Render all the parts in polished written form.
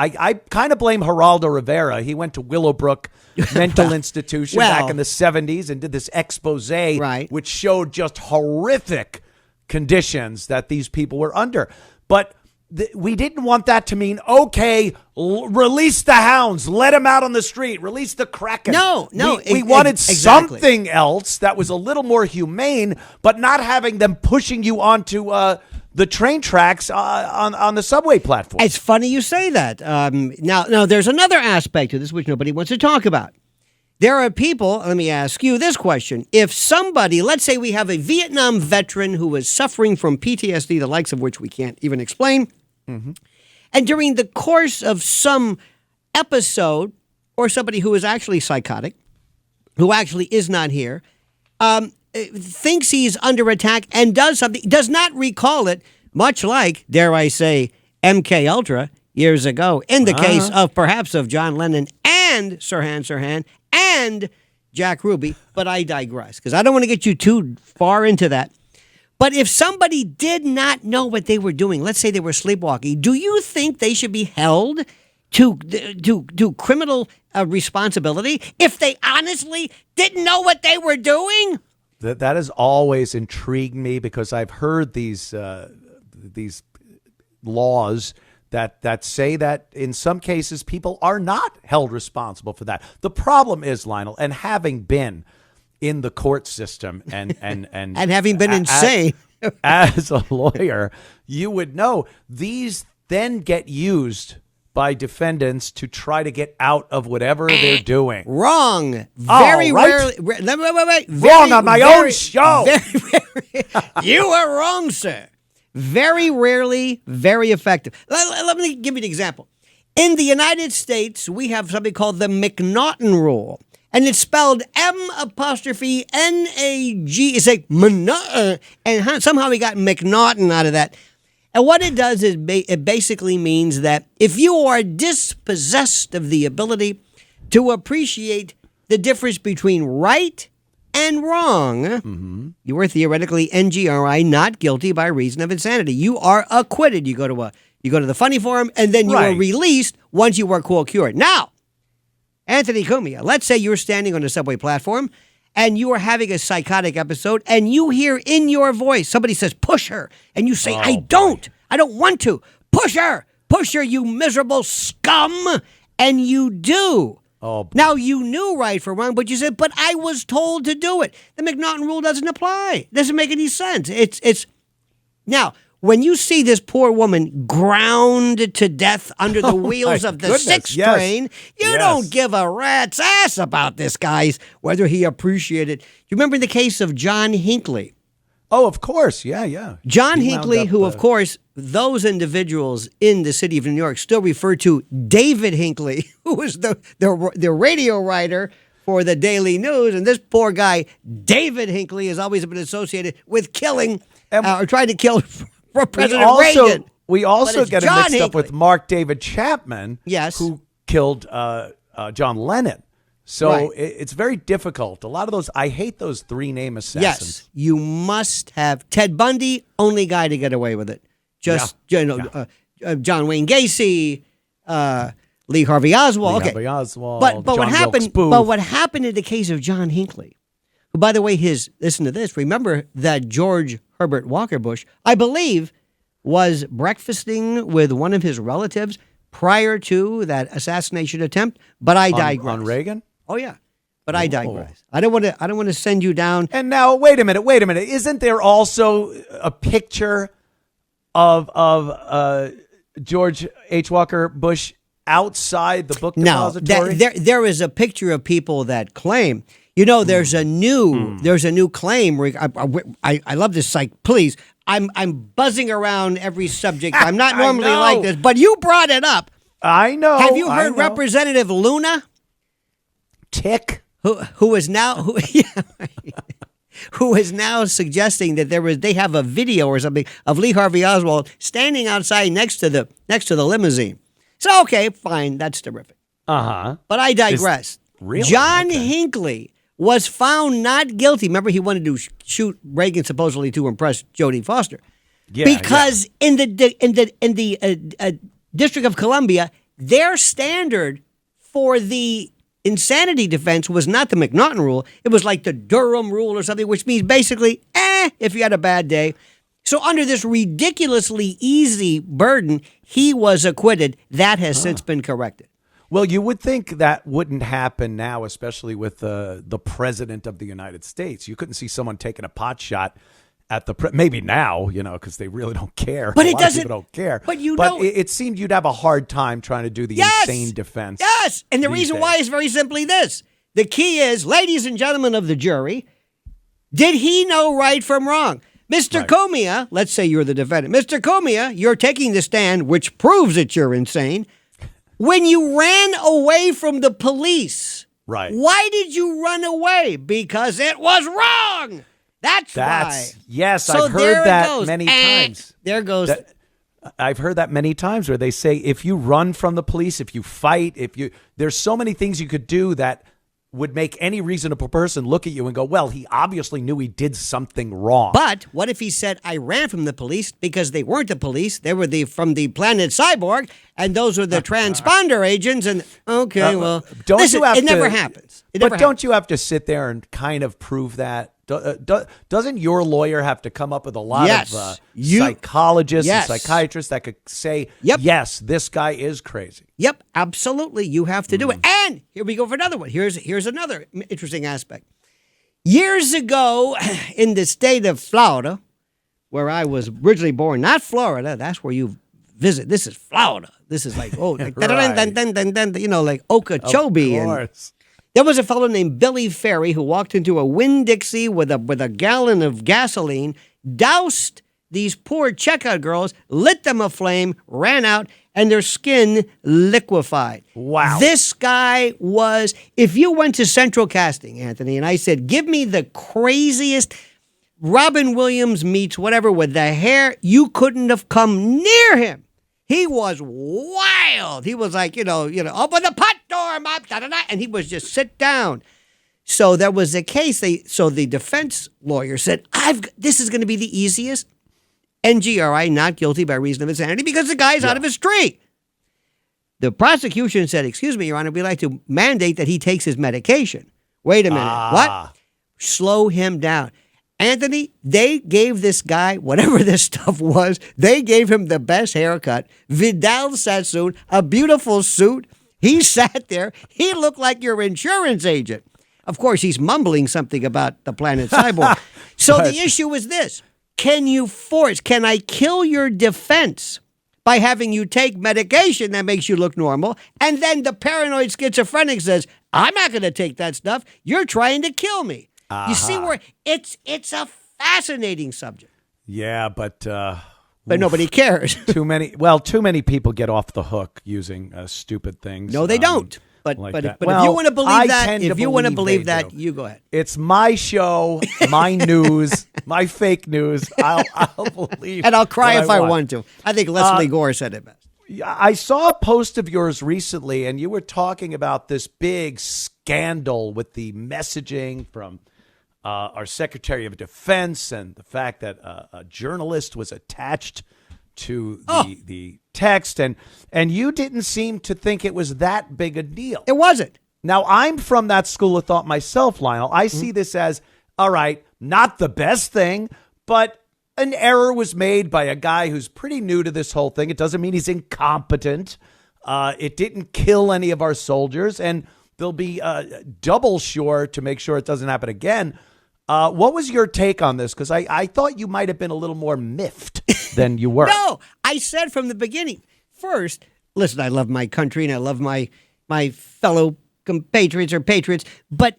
I kind of blame Geraldo Rivera. He went to Willowbrook Mental Institution back in the 70s and did this expose, which showed just horrific conditions that these people were under. But we didn't want that to mean, okay, release the hounds, let them out on the street, release the Kraken. No. We wanted something else that was a little more humane, but not having them pushing you onto the train tracks on the subway platform. It's funny you say that. Now, there's another aspect to this which nobody wants to talk about. There are people, let me ask you this question. If somebody, let's say we have a Vietnam veteran who is suffering from PTSD, the likes of which we can't even explain, and during the course of some episode, or somebody who is actually psychotic, who actually is not here, thinks he's under attack and does something, does not recall it, much like, dare I say, MK Ultra years ago, in the case of perhaps of John Lennon and Sirhan and Jack Ruby, but I digress, because I don't want to get you too far into that. But if somebody did not know what they were doing, let's say they were sleepwalking, do you think they should be held to criminal responsibility if they honestly didn't know what they were doing? That has always intrigued me, because I've heard these laws that say that in some cases people are not held responsible for that. The problem is, Lionel, and having been in the court system and having been insane as a lawyer, you would know these then get used by defendants to try to get out of whatever they're doing. Wrong. Very rarely. Wait. Wrong on my own show. You are wrong, sir. Very rarely, very effective. Let me give you an example. In the United States, we have something called the McNaughton Rule. And it's spelled M''N''A'G. It's like, and somehow we got McNaughton out of that. And what it does is it basically means that if you are dispossessed of the ability to appreciate the difference between right and wrong, you are theoretically NGRI, not guilty by reason of insanity. You are acquitted. You go to the funny forum, and then you are released once you are quote cured. Now, Anthony Cumia, let's say you're standing on a subway platform and you are having a psychotic episode, and you hear in your voice somebody says, "Push her," and you say, I don't want to. Push her, you miserable scum, and you do. Now, you knew right from wrong, but you said, but I was told to do it. The McNaughton Rule doesn't apply. It doesn't make any sense. It's now, when you see this poor woman ground to death under the wheels of the 6 train, you don't give a rat's ass about this guy's, whether he appreciated. You remember the case of John Hinckley? Oh, of course. Yeah. John Hinckley, who, of course, those individuals in the city of New York still refer to David Hinckley, who was the radio writer for the Daily News. And this poor guy, David Hinckley, has always been associated with killing or trying to kill President Reagan. We also get it mixed up with Mark David Chapman, yes, who killed John Lennon. So it's very difficult. A lot of those, I hate those 3 name assassins. Yes, you must have. Ted Bundy, only guy to get away with it. John Wayne Gacy, Lee Harvey Oswald. But what happened? But what happened in the case of John Hinckley? Who, by the way, listen to this. Remember that George Herbert Walker Bush, I believe, was breakfasting with one of his relatives prior to that assassination attempt. But I digress. On Reagan? Oh yeah, but I digress. I don't want to send you down. And now, wait a minute. Isn't there also a picture of George H. Walker Bush outside the book depository? No, there is a picture of people that claim. You know, there's a new claim. I love this site. Please, I'm buzzing around every subject. I'm not normally like this, but you brought it up. I know. Have you heard Representative Luna? Tick. Who is now suggesting that they have a video or something of Lee Harvey Oswald standing outside next to the limousine. So okay, fine, that's terrific. But I digress. Really? John Hinckley was found not guilty. Remember, he wanted to shoot Reagan supposedly to impress Jodie Foster. Because in the District of Columbia, their standard for the insanity defense was not the McNaughton rule. It was like the Durham rule or something, which means basically, if you had a bad day. So under this ridiculously easy burden, he was acquitted. That has since been corrected. Well, you would think that wouldn't happen now, especially with the president of the United States. You couldn't see someone taking a pot shot at maybe now, because they really don't care. But a it lot doesn't. Of people don't care. But it seemed you'd have a hard time trying to do the insane defense. Yes, and the reason why is very simply this: the key is, ladies and gentlemen of the jury, did he know right from wrong? Mr. Cumia, let's say you're the defendant. Mr. Cumia, you're taking the stand, which proves that you're insane. When you ran away from the police, right? Why did you run away? Because it was wrong. That's why. Yes, so I've heard that many times. There goes. I've heard that many times where they say if you run from the police, if you fight, there's so many things you could do that would make any reasonable person look at you and go, well, he obviously knew he did something wrong. But what if he said, I ran from the police because they weren't the police. They were from the planet Cyborg, and those were the transponder agents. And it never happens. Don't you have to sit there and kind of prove that? Doesn't your lawyer have to come up with a lot of psychologists and psychiatrists that could say, yes, this guy is crazy? Yep, absolutely. You have to do it. And here we go for another one. Here's another interesting aspect. Years ago in the state of Florida, where I was originally born, not Florida, that's where you visit. This is Florida. This is like, like Okeechobee. Of course. There was a fellow named Billy Ferry who walked into a Winn-Dixie with a gallon of gasoline, doused these poor checkout girls, lit them aflame, ran out, and their skin liquefied. Wow. This guy was, if you went to Central Casting, Anthony, and I said, give me the craziest Robin Williams meets whatever with the hair, you couldn't have come near him. He was wild. He was like, open the pot door, Mom, and he was just sit down. So there was a case. So the defense lawyer said, this is going to be the easiest. NGRI, not guilty by reason of insanity, because the guy's out of his tree. The prosecution said, excuse me, Your Honor, we'd like to mandate that he takes his medication. Wait a minute. What? Slow him down. Anthony, they gave this guy, whatever this stuff was, they gave him the best haircut, Vidal Sassoon, a beautiful suit. He sat there. He looked like your insurance agent. Of course, he's mumbling something about the planet Cyborg. So the issue is this. Can I kill your defense by having you take medication that makes you look normal? And then the paranoid schizophrenic says, I'm not going to take that stuff. You're trying to kill me. You see where it's a fascinating subject. Yeah, but nobody cares. Too many people get off the hook using stupid things. No, they don't. But like if you well, want to believe that, you go ahead. It's my show, my news, my fake news. I'll believe, and I'll cry if I want to. I think Leslie Gore said it best. I saw a post of yours recently, and you were talking about this big scandal with the messaging from our Secretary of Defense and the fact that a journalist was attached to the text, and you didn't seem to think it was that big a deal. It wasn't. Now, I'm from that school of thought myself, Lionel. I see this as, all right, not the best thing, but an error was made by a guy who's pretty new to this whole thing. It doesn't mean he's incompetent. It didn't kill any of our soldiers, and they'll be double sure to make sure it doesn't happen again. What was your take on this? Because I thought you might have been a little more miffed than you were. No, I said from the beginning. First, listen, I love my country and I love my fellow compatriots or patriots. But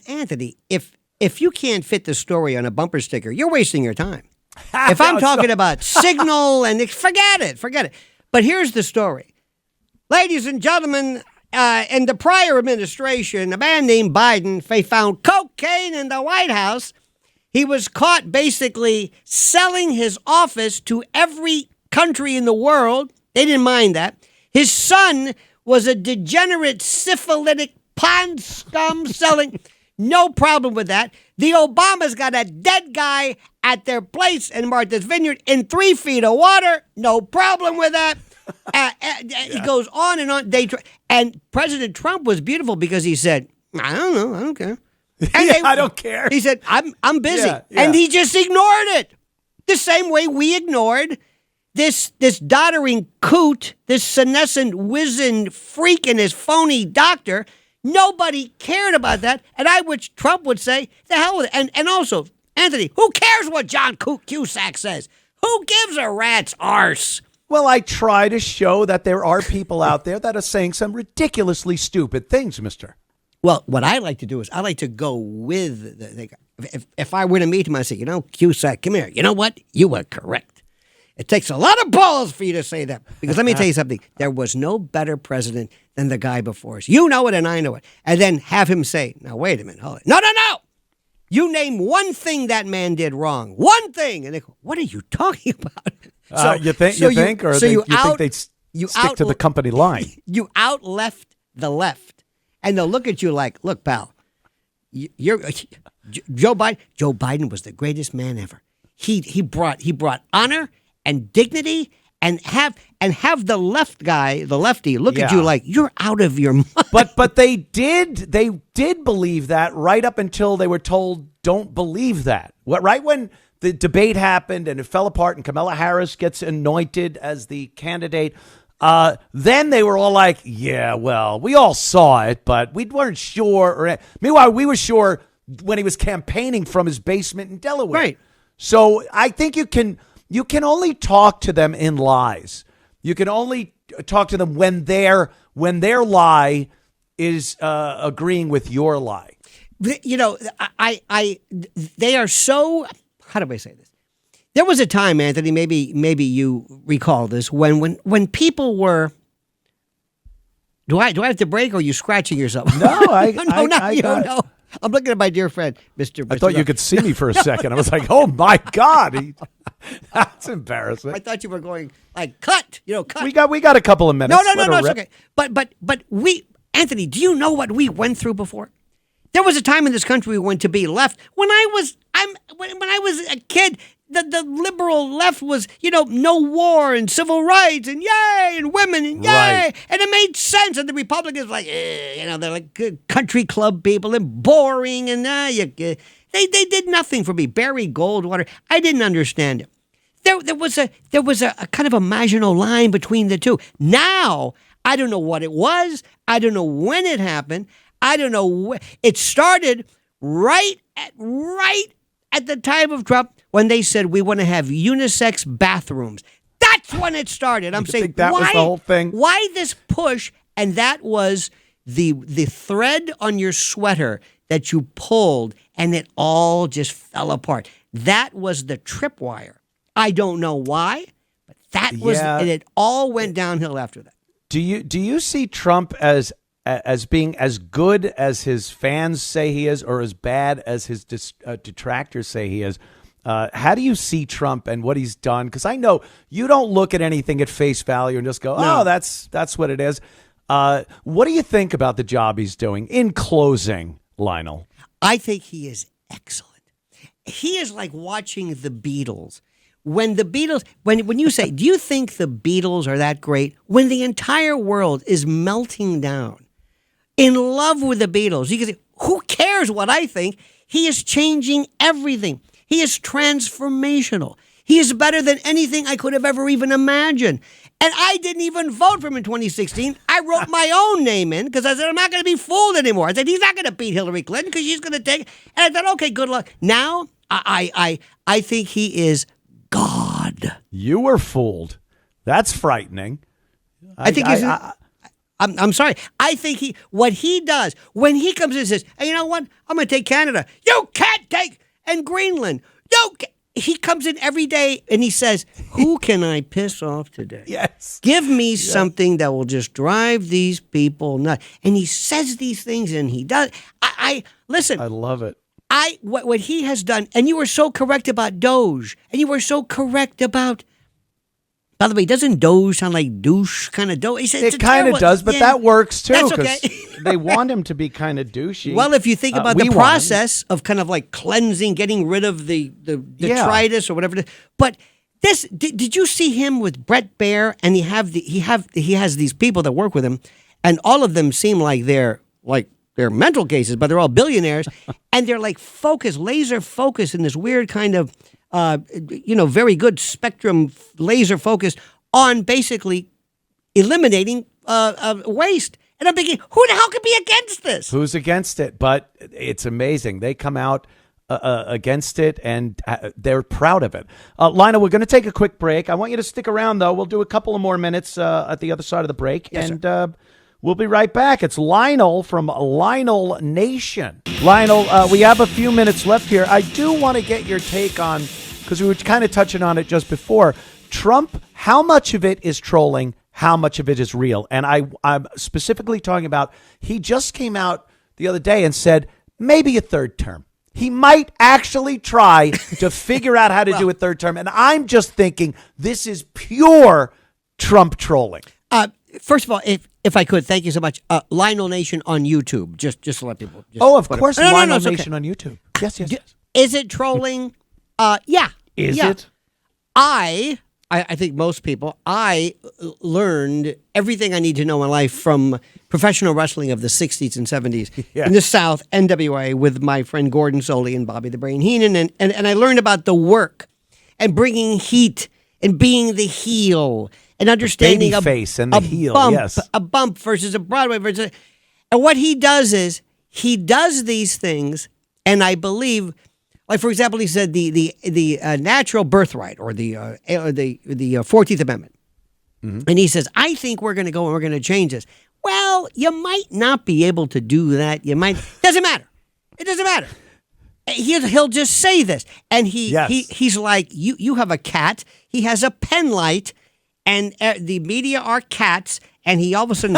Anthony, if you can't fit the story on a bumper sticker, you're wasting your time. If I'm talking about signal and forget it. But here's the story. Ladies and gentlemen, in the prior administration, a man named Biden, they found cocaine in the White House. He was caught basically selling his office to every country in the world. They didn't mind that. His son was a degenerate syphilitic pond scum selling. No problem with that. The Obamas got a dead guy at their place in Martha's Vineyard in 3 feet of water. No problem with that. It goes on and on. And President Trump was beautiful because he said, I don't know. I don't care. And I don't care. He said, I'm busy. Yeah. And he just ignored it. The same way we ignored this doddering coot, this senescent wizened freak and his phony doctor. Nobody cared about that. And I wish Trump would say, the hell with it. And also, Anthony, who cares what John Cusack says? Who gives a rat's arse? Well, I try to show that there are people out there that are saying some ridiculously stupid things, mister. Well, what I like to do is I like to go with the thing. If I were to meet him, I say, Cusack, come here. You know what? You were correct. It takes a lot of balls for you to say that. Because let me tell you something. There was no better president than the guy before us. You know it and I know it. And then have him say, now, wait a minute. Hold it. No. You name one thing that man did wrong. One thing. And they go, what are you talking about? You think they'd stick to the company line? You out-left the left. And they'll look at you like, look, pal, you're Joe Biden. Joe Biden was the greatest man ever. He brought honor and dignity and have the left guy, the lefty, look at you like you're out of your mind. But they did believe that right up until they were told don't believe that. Right when the debate happened and it fell apart and Kamala Harris gets anointed as the candidate. Then they were all like, yeah, well, we all saw it, but we weren't sure. Meanwhile, we were sure when he was campaigning from his basement in Delaware. Right. So I think you can only talk to them in lies. You can only talk to them when their lie is agreeing with your lie. They are so, how do I say this? There was a time, Anthony, maybe you recall this, when people were. Do I have to break or are you scratching yourself? No, no. I'm looking at my dear friend, Mr. I thought you could see me for a second. I was like, oh my God. That's embarrassing. I thought you were going like cut. Cut. We got a couple of minutes. No, it's okay. But Anthony, do you know what we went through before? There was a time in this country when to be left. When I was a kid, the liberal left was, no war and civil rights and yay and women and yay. Right. And it made sense. And the Republicans were like, they're like country club people and boring. And they did nothing for me. Barry Goldwater. I didn't understand it. There was a kind of a marginal line between the two. Now, I don't know what it was. I don't know when it happened. I don't know. It started right at the time of Trump when they said we want to have unisex bathrooms. That's when it started. I'm saying that was the whole thing. Why this push? And that was the thread on your sweater that you pulled, and it all just fell apart. That was the tripwire. I don't know why, but that was, and it all went downhill after that. Do you see Trump as being as good as his fans say he is, or as bad as his detractors say he is? How do you see Trump and what he's done? Because I know you don't look at anything at face value and just go, "Oh, that's what it is." What do you think about the job he's doing? In closing, Lionel, I think he is excellent. He is like watching the Beatles. When the Beatles, when you say, "Do you think the Beatles are that great?" When the entire world is melting down, in love with the Beatles, you can say, "Who cares what I think?" He is changing everything. He is transformational. He is better than anything I could have ever even imagined. And I didn't even vote for him in 2016. I wrote my own name in because I said, I'm not going to be fooled anymore. I said, he's not going to beat Hillary Clinton because she's going to take it. And I thought, okay, good luck. Now, I think he is God. You were fooled. That's frightening. I'm sorry. I think what he does, when he comes in and says, hey, you know what? I'm going to take Canada. You can't take, and Greenland. He comes in every day and he says, who can I piss off today? Yes. Give me something that will just drive these people nuts. And he says these things and he does. Listen. I love it. What he has done, and you were so correct about Doge, and you were so correct about, by the way, doesn't Doge sound like douche kind of Doge? It kind of does, but that works too. That's okay. They want him to be kind of douchey. Well, if you think about the process of kind of like cleansing, getting rid of the detritus or whatever it is. But Did you see him with Brett Baer? And he has these people that work with him, and all of them seem like they're mental cases, but they're all billionaires, and they're like laser focused in this weird kind of very good spectrum laser focus on basically eliminating waste. And I'm thinking, who the hell could be against this? Who's against it? But it's amazing. They come out against it, and they're proud of it. Lionel, we're going to take a quick break. I want you to stick around, though. We'll do a couple of more minutes at the other side of the break, yes, and we'll be right back. It's Lionel from Lionel Nation. Lionel, we have a few minutes left here. I do want to get your take on, because we were kind of touching on it just before, Trump, how much of it is trolling? How much of it is real? And I'm specifically talking about, he just came out the other day and said maybe a third term. He might actually try to figure out how to do a third term. And I'm just thinking this is pure Trump trolling. First of all, if I could, thank you so much. Lionel Nation on YouTube, just to let people. Of course, Lionel Nation on YouTube. Yes. Is it trolling? Yeah. Is it? I think most people, I learned everything I need to know in life from professional wrestling of the 60s and 70s in the South, NWA, with my friend Gordon Soley and Bobby the Brain Heenan. And I learned about the work and bringing heat and being the heel and understanding the face and the heel, a bump versus a Broadway versus. And what he does is he does these things, and I believe. Like, for example, he said the natural birthright or the 14th Amendment. Mm-hmm. And he says, I think we're going to go and we're going to change this. Well, you might not be able to do that. You might. Doesn't matter. It doesn't matter. He'll just say this. And he's like, you have a cat. He has a pen light. And the media are cats. And he all of a sudden,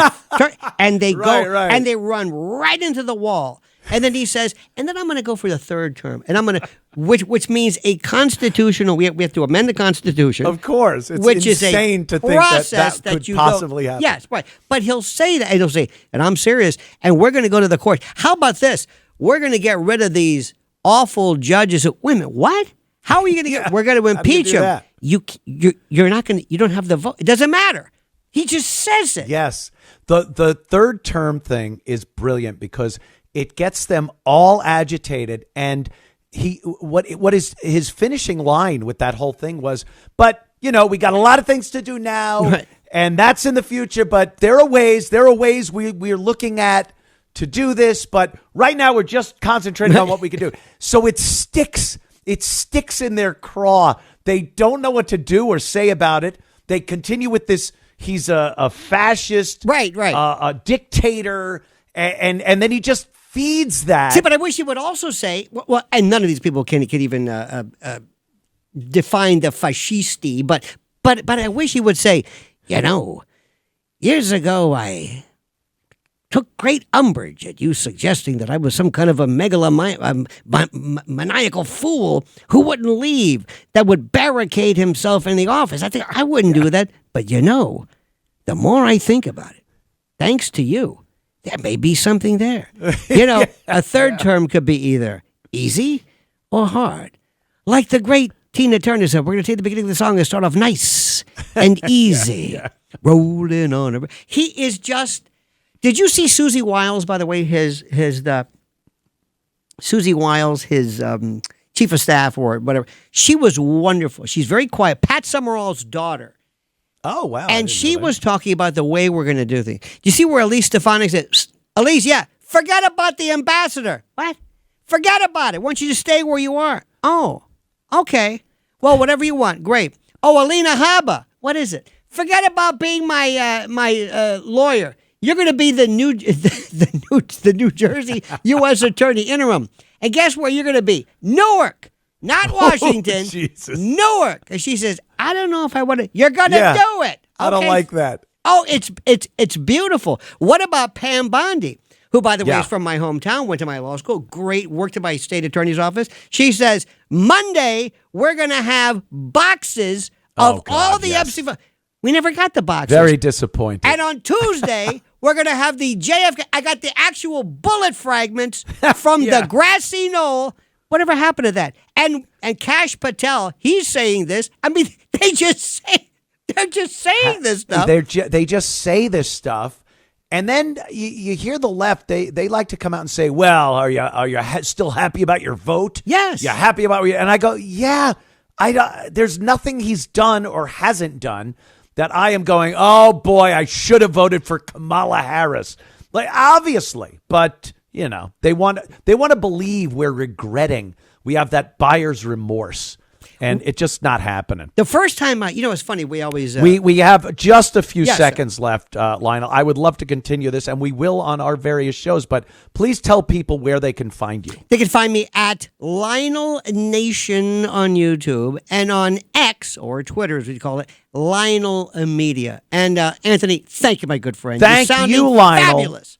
and they and they run right into the wall. And then he says, and then I'm going to go for the third term. And I'm going to, which means a constitutional, we have to amend the Constitution. Of course. It's which insane is a to think that could possibly happen. Yes, right. But he'll say that, and he'll say, and I'm serious, and we're going to go to the court. How about this? We're going to get rid of these awful judges. Wait a minute, what? How are you going to get, we're going to impeach him. You're not going to, you don't have the vote. It doesn't matter. He just says it. Yes. The third term thing is brilliant because it gets them all agitated, and what is his finishing line with that whole thing was, but we got a lot of things to do now, right, and that's in the future. But there are ways we're looking at to do this, but right now we're just concentrating on what we can do. So it sticks in their craw. They don't know what to do or say about it. They continue with this. He's a fascist, right, a dictator, and then he just feeds that. See, but I wish he would also say, well, and none of these people can even define the fascisti, but I wish he would say, years ago I took great umbrage at you suggesting that I was some kind of a maniacal fool who wouldn't leave, that would barricade himself in the office. I think I wouldn't do that, but the more I think about it, thanks to you, there may be something there. A third term could be either easy or hard. Like the great Tina Turner said, we're going to take the beginning of the song and start off nice and easy. Rolling on. He is just... Did you see Susie Wiles, by the way, Susie Wiles, his chief of staff or whatever? She was wonderful. She's very quiet. Pat Summerall's daughter. Oh, wow. And she was talking about the way we're going to do things. Do you see where Elise Stefanik said, Elise, forget about the ambassador. What? Forget about it. Why don't you just stay where you are? Oh, okay. Well, whatever you want. Great. Oh, Alina Habba. What is it? Forget about being my lawyer. You're going to be the New Jersey U.S. Attorney interim. And guess where you're going to be? Newark. Not Washington. Jesus. Newark. And she says, I don't know if I want to. You're going to do it. Okay? I don't like that. Oh, it's beautiful. What about Pam Bondi, who, by the way, is from my hometown, went to my law school, great, worked in my state attorney's office. She says, Monday, we're going to have boxes of all the Epstein. We never got the boxes. Very disappointed. And on Tuesday, we're going to have the JFK. I got the actual bullet fragments from the grassy knoll Whatever happened to that? And Kash Patel, he's saying this. I mean, they're just saying this stuff. They just say this stuff. And then you hear the left, they like to come out and say, well, are you still happy about your vote? Yes. You're happy about it? And I go, yeah, there's nothing he's done or hasn't done that I am going, oh boy, I should have voted for Kamala Harris. Like, obviously, but they want to believe we're regretting. We have that buyer's remorse. And it's just not happening. The first time, it's funny. We always we have just a few seconds left, Lionel. I would love to continue this, and we will on our various shows. But please tell people where they can find you. They can find me at Lionel Nation on YouTube and on X or Twitter, as we call it, Lionel Media. And Anthony, thank you, my good friend. Thank you, Lionel. Fabulous.